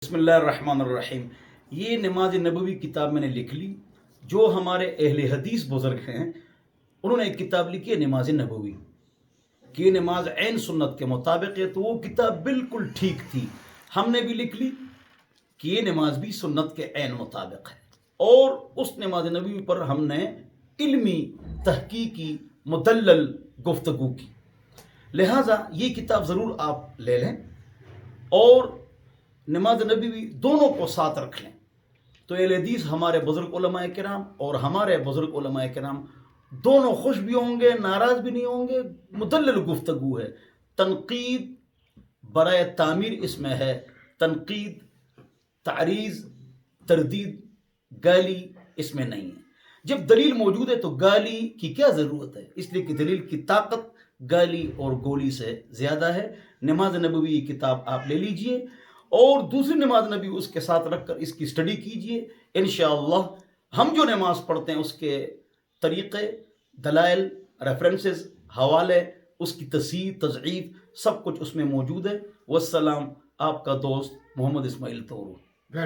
بسم اللہ الرحمن الرحیم. یہ نماز نبوی کتاب میں نے لکھ لی. جو ہمارے اہل حدیث بزرگ ہیں انہوں نے ایک کتاب لکھی ہے نماز نبوی کہ یہ نماز عین سنت کے مطابق ہے، تو وہ کتاب بالکل ٹھیک تھی. ہم نے بھی لکھ لی کہ یہ نماز بھی سنت کے عین مطابق ہے، اور اس نماز نبوی پر ہم نے علمی تحقیقی مدلل گفتگو کی. لہٰذا یہ کتاب ضرور آپ لے لیں اور نماز نبوی دونوں کو ساتھ رکھ لیں. تو اہل حدیث ہمارے بزرگ علماء کرام اور ہمارے بزرگ علماء کرام دونوں خوش بھی ہوں گے، ناراض بھی نہیں ہوں گے. مدلل گفتگو ہے، تنقید برائے تعمیر اس میں ہے، تنقید، تعریض، تردید، گالی اس میں نہیں ہے. جب دلیل موجود ہے تو گالی کی کیا ضرورت ہے؟ اس لیے کہ دلیل کی طاقت گالی اور گولی سے زیادہ ہے. نماز نبوی کتاب آپ لے لیجئے اور دوسری نماز نبی اس کے ساتھ رکھ کر اس کی اسٹڈی کیجئے. انشاءاللہ ہم جو نماز پڑھتے ہیں اس کے طریقے، دلائل، ریفرنسز، حوالے، اس کی تصحیح، تضعیف، سب کچھ اس میں موجود ہے. والسلام، آپ کا دوست محمد اسماعیل طورو.